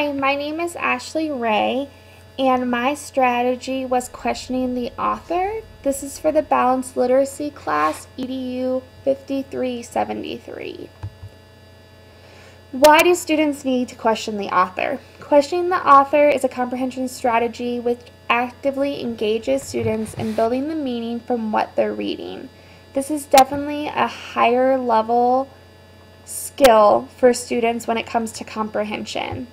Hi, my name is Ashley Ray, and my strategy was questioning the author. This is for the Balanced Literacy class, EDU 5373. Why do students need to question the author? Questioning the author is a comprehension strategy which actively engages students in building the meaning from what they're reading. This is definitely a higher level skill for students when it comes to comprehension.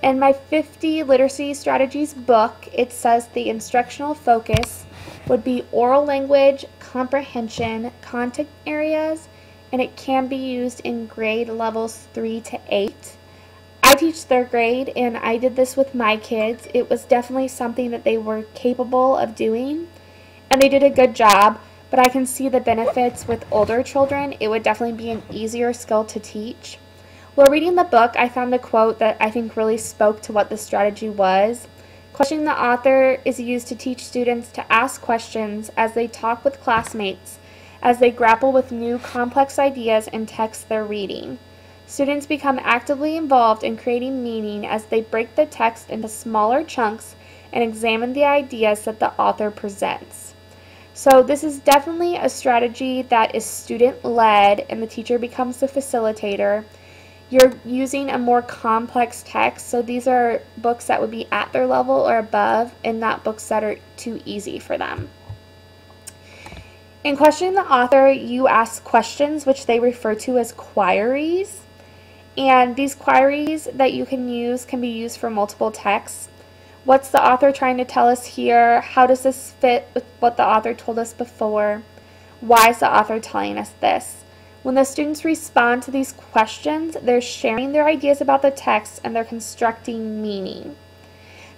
In my 50 Literacy Strategies book, it says the instructional focus would be oral language, comprehension, content areas, and it can be used in grade levels 3 to 8. I teach 3rd grade, and I did this with my kids. It was definitely something that they were capable of doing, and they did a good job, but I can see the benefits with older children. It would definitely be an easier skill to teach. While reading the book, I found a quote that I think really spoke to what the strategy was. Questioning the author is used to teach students to ask questions as they talk with classmates, as they grapple with new complex ideas and texts they're reading. Students become actively involved in creating meaning as they break the text into smaller chunks and examine the ideas that the author presents. So this is definitely a strategy that is student-led, and the teacher becomes the facilitator. You're using a more complex text, so these are books that would be at their level or above, and not books that are too easy for them. In questioning the author, you ask questions which they refer to as queries, and these queries that you can use can be used for multiple texts. What's the author trying to tell us here? How does this fit with what the author told us before? Why is the author telling us this? When the students respond to these questions, they're sharing their ideas about the text and they're constructing meaning.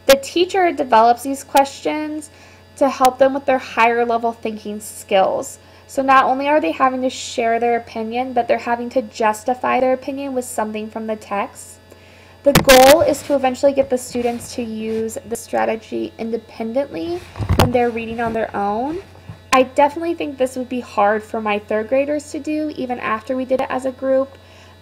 The teacher develops these questions to help them with their higher level thinking skills. So not only are they having to share their opinion, but they're having to justify their opinion with something from the text. The goal is to eventually get the students to use the strategy independently when they're reading on their own. I definitely think this would be hard for my 3rd graders to do even after we did it as a group,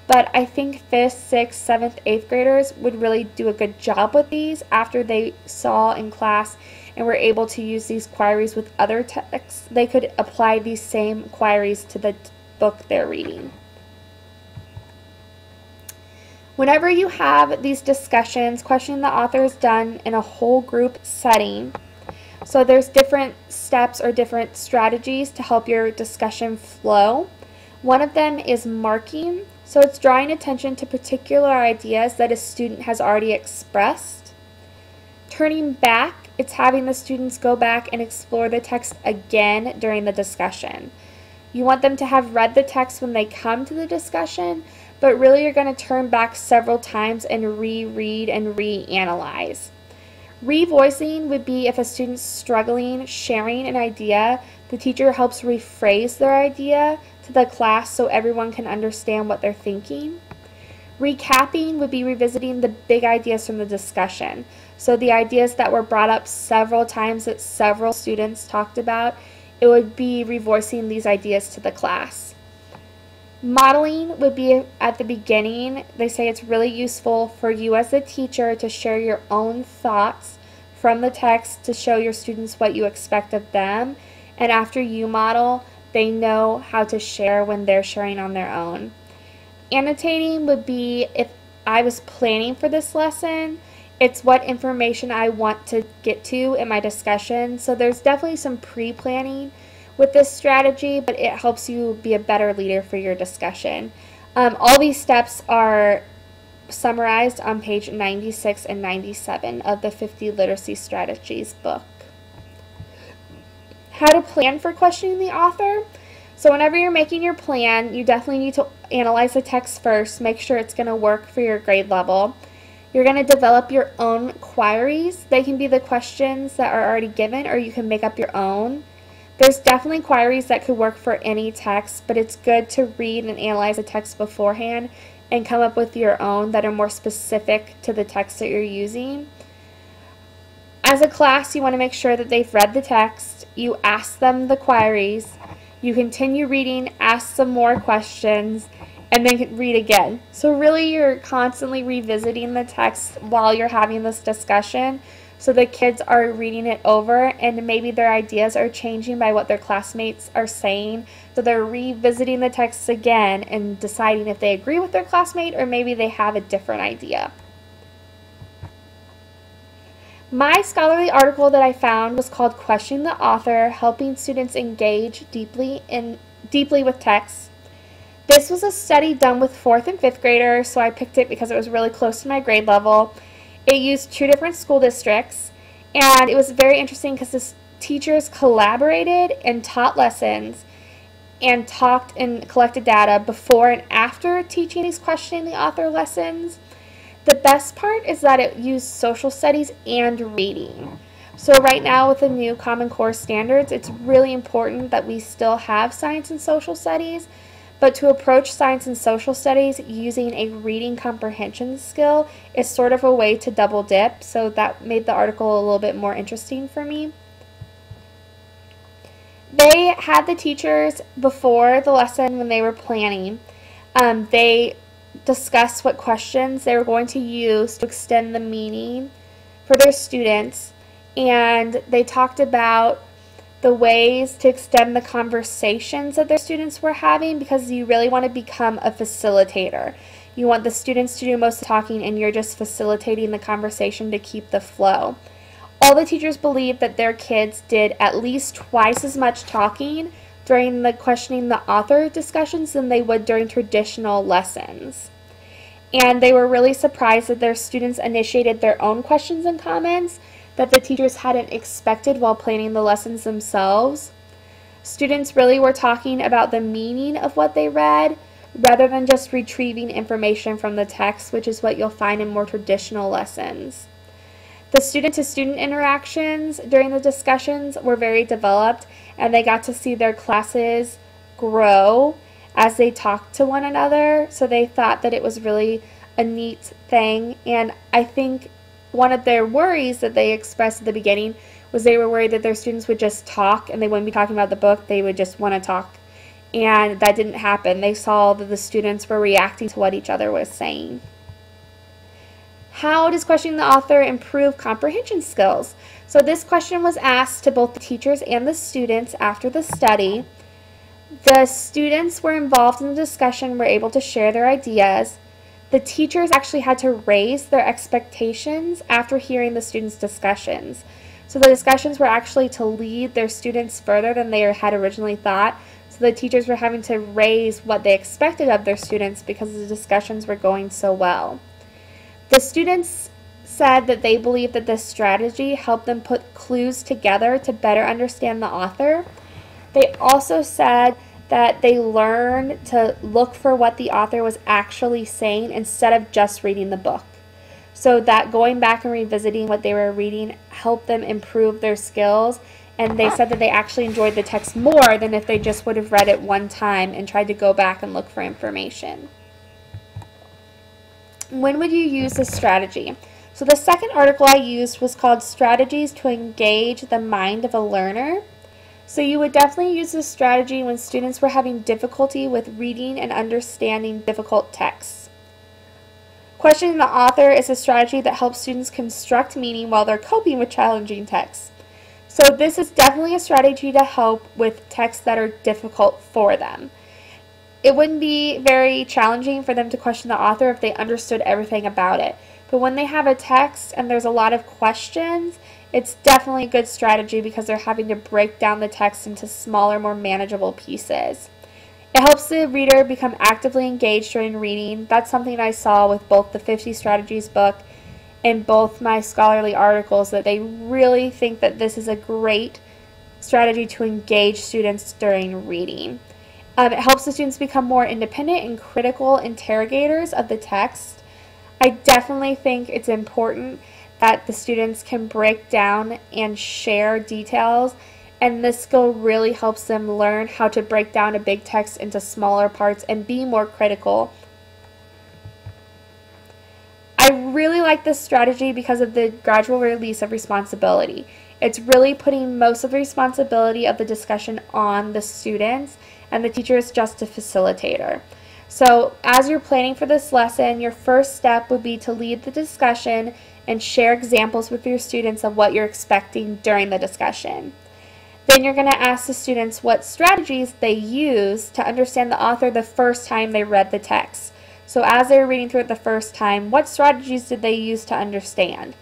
but I think 5th, 6th, 7th, 8th graders would really do a good job with these after they saw in class and were able to use these queries with other texts. They could apply these same queries to the book they're reading. Whenever you have these discussions, questioning the author is done in a whole group setting. So there's different steps or different strategies to help your discussion flow. One of them is marking. So it's drawing attention to particular ideas that a student has already expressed. Turning back, it's having the students go back and explore the text again during the discussion. You want them to have read the text when they come to the discussion, but really you're going to turn back several times and reread and reanalyze. Revoicing would be if a student's struggling sharing an idea, the teacher helps rephrase their idea to the class so everyone can understand what they're thinking. Recapping would be revisiting the big ideas from the discussion. So the ideas that were brought up several times that several students talked about, it would be revoicing these ideas to the class. Modeling would be at the beginning. They say it's really useful for you as a teacher to share your own thoughts from the text to show your students what you expect of them. And after you model, they know how to share when they're sharing on their own. Annotating would be if I was planning for this lesson, it's what information I want to get to in my discussion. So there's definitely some pre-planning with this strategy, but it helps you be a better leader for your discussion. All these steps are summarized on page 96 and 97 of the 50 Literacy Strategies book. How to plan for questioning the author. So whenever you're making your plan, you definitely need to analyze the text first, make sure it's going to work for your grade level. You're going to develop your own queries. They can be the questions that are already given, or you can make up your own. There's definitely queries that could work for any text, but it's good to read and analyze the text beforehand and come up with your own that are more specific to the text that you're using. As a class, you want to make sure that they've read the text. You ask them the queries. You continue reading, ask some more questions, and then read again. So really you're constantly revisiting the text while you're having this discussion. So the kids are reading it over and maybe their ideas are changing by what their classmates are saying. So they're revisiting the texts again and deciding if they agree with their classmate or maybe they have a different idea. My scholarly article that I found was called Questioning the Author, Helping Students Engage Deeply with Text. This was a study done with 4th and 5th graders, so I picked it because it was really close to my grade level. It used 2 different school districts, and it was very interesting because the teachers collaborated and taught lessons and talked and collected data before and after teaching these Questioning the Author lessons. The best part is that it used social studies and reading. So right now with the new Common Core standards, it's really important that we still have science and social studies, but to approach science and social studies using a reading comprehension skill is sort of a way to double dip, so that made the article a little bit more interesting for me. They had the teachers before the lesson when they were planning. They discuss what questions they were going to use to extend the meaning for their students, and they talked about the ways to extend the conversations that their students were having, because you really want to become a facilitator. You want the students to do most of the talking and you're just facilitating the conversation to keep the flow. All the teachers believed that their kids did at least twice as much talking during the Questioning the Author discussions than they would during traditional lessons. And they were really surprised that their students initiated their own questions and comments that the teachers hadn't expected while planning the lessons themselves. Students really were talking about the meaning of what they read rather than just retrieving information from the text, which is what you'll find in more traditional lessons. The student-to-student interactions during the discussions were very developed, and they got to see their classes grow as they talked to one another, so they thought that it was really a neat thing. And I think one of their worries that they expressed at the beginning was they were worried that their students would just talk and they wouldn't be talking about the book, they would just want to talk. And that didn't happen. They saw that the students were reacting to what each other was saying. How does Questioning the Author improve comprehension skills? So this question was asked to both the teachers and the students after the study. The students were involved in the discussion, were able to share their ideas. The teachers actually had to raise their expectations after hearing the students' discussions. So the discussions were actually to lead their students further than they had originally thought. So the teachers were having to raise what they expected of their students because the discussions were going so well. The students said that they believed that this strategy helped them put clues together to better understand the author. They also said that they learned to look for what the author was actually saying instead of just reading the book. So that going back and revisiting what they were reading helped them improve their skills, and they said that they actually enjoyed the text more than if they just would have read it one time and tried to go back and look for information. When would you use this strategy? So the second article I used was called Strategies to Engage the Mind of a Learner. So you would definitely use this strategy when students were having difficulty with reading and understanding difficult texts. Questioning the author is a strategy that helps students construct meaning while they're coping with challenging texts. So this is definitely a strategy to help with texts that are difficult for them. It wouldn't be very challenging for them to question the author if they understood everything about it. But when they have a text and there's a lot of questions, it's definitely a good strategy because they're having to break down the text into smaller, more manageable pieces. It helps the reader become actively engaged during reading. That's something I saw with both the 50 Strategies book and both my scholarly articles, that they really think that this is a great strategy to engage students during reading. It helps the students become more independent and critical interrogators of the text. I definitely think it's important that the students can break down and share details, and this skill really helps them learn how to break down a big text into smaller parts and be more critical. I really like this strategy because of the gradual release of responsibility. It's really putting most of the responsibility of the discussion on the students, and the teacher is just a facilitator. So as you're planning for this lesson, your first step would be to lead the discussion and share examples with your students of what you're expecting during the discussion. Then you're going to ask the students what strategies they use to understand the author the first time they read the text. So as they were reading through it the first time, what strategies did they use to understand?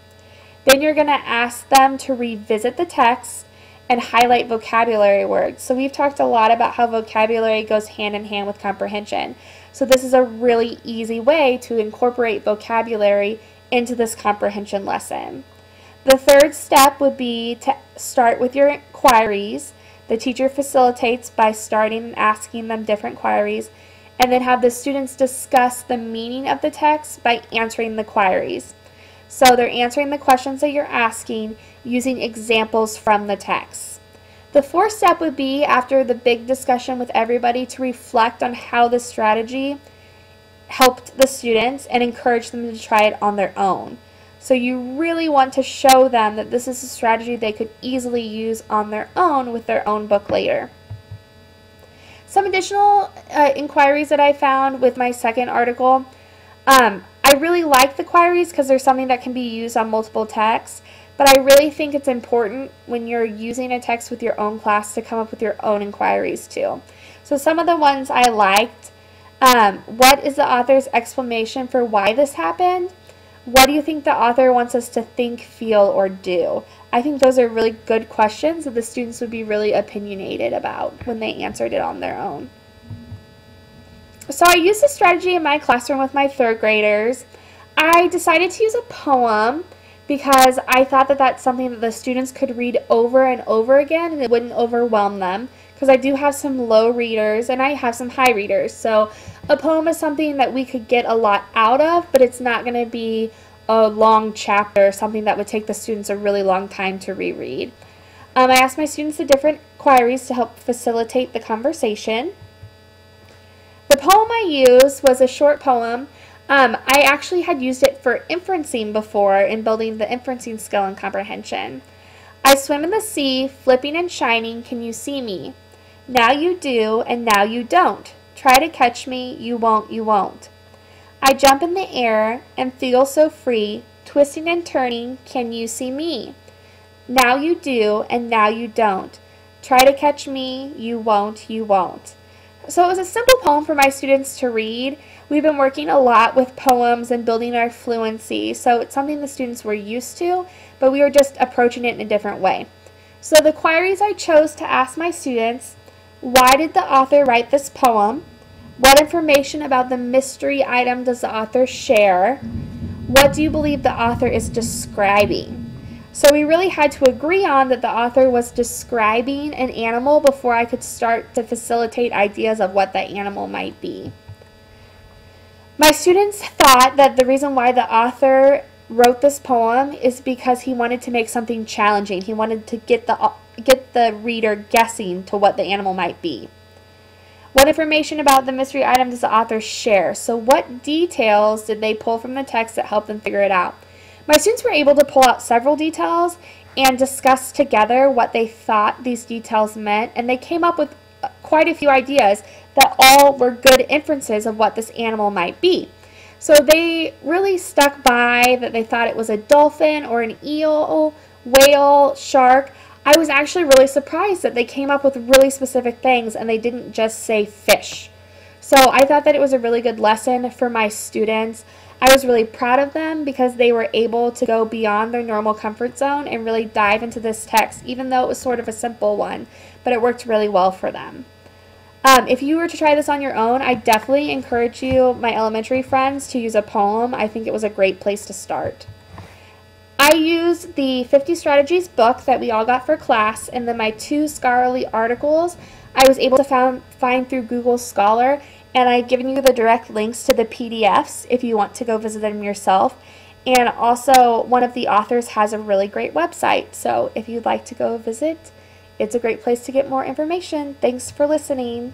Then you're going to ask them to revisit the text and highlight vocabulary words. So we've talked a lot about how vocabulary goes hand in hand with comprehension. So this is a really easy way to incorporate vocabulary into this comprehension lesson. The third step would be to start with your inquiries. The teacher facilitates by starting and asking them different queries, and then have the students discuss the meaning of the text by answering the queries. So they're answering the questions that you're asking using examples from the text. The fourth step would be, after the big discussion with everybody, to reflect on how the strategy helped the students and encourage them to try it on their own. So you really want to show them that this is a strategy they could easily use on their own with their own book later. Some additional inquiries that I found with my second article. I really like the queries because they're something that can be used on multiple texts, but I really think it's important when you're using a text with your own class to come up with your own inquiries too. So some of the ones I liked, what is the author's explanation for why this happened? What do you think the author wants us to think, feel, or do? I think those are really good questions that the students would be really opinionated about when they answered it on their own. So I used this strategy in my classroom with my third graders. I decided to use a poem because I thought that that's something that the students could read over and over again and it wouldn't overwhelm them, because I do have some low readers and I have some high readers. So a poem is something that we could get a lot out of, but it's not going to be a long chapter, something that would take the students a really long time to reread. I asked my students the different queries to help facilitate the conversation. The poem I used was a short poem. I actually had used it for inferencing before in building the inferencing skill and comprehension. I swim in the sea, flipping and shining, can you see me? Now you do, and now you don't. Try to catch me, you won't, you won't. I jump in the air and feel so free, twisting and turning, can you see me? Now you do, and now you don't. Try to catch me, you won't, you won't. So it was a simple poem for my students to read. We've been working a lot with poems and building our fluency, so it's something the students were used to, but we were just approaching it in a different way. So the queries I chose to ask my students: why did the author write this poem? What information about the mystery item does the author share? What do you believe the author is describing? So we really had to agree on that the author was describing an animal before I could start to facilitate ideas of what that animal might be. My students thought that the reason why the author wrote this poem is because he wanted to make something challenging. He wanted to get the reader guessing to what the animal might be. What information about the mystery item does the author share? So what details did they pull from the text that helped them figure it out? My students were able to pull out several details and discuss together what they thought these details meant, and they came up with quite a few ideas that all were good inferences of what this animal might be. So they really stuck by that they thought it was a dolphin or an eel, whale, shark. I was actually really surprised that they came up with really specific things and they didn't just say fish. So I thought that it was a really good lesson for my students. I was really proud of them because they were able to go beyond their normal comfort zone and really dive into this text, even though it was sort of a simple one, but it worked really well for them. If you were to try this on your own, I definitely encourage you, my elementary friends, to use a poem. I think it was a great place to start. I used the 50 Strategies book that we all got for class, and then my 2 scholarly articles I was able to find through Google Scholar, and I've given you the direct links to the PDFs if you want to go visit them yourself. And also, one of the authors has a really great website, so if you'd like to go visit, it's a great place to get more information. Thanks for listening.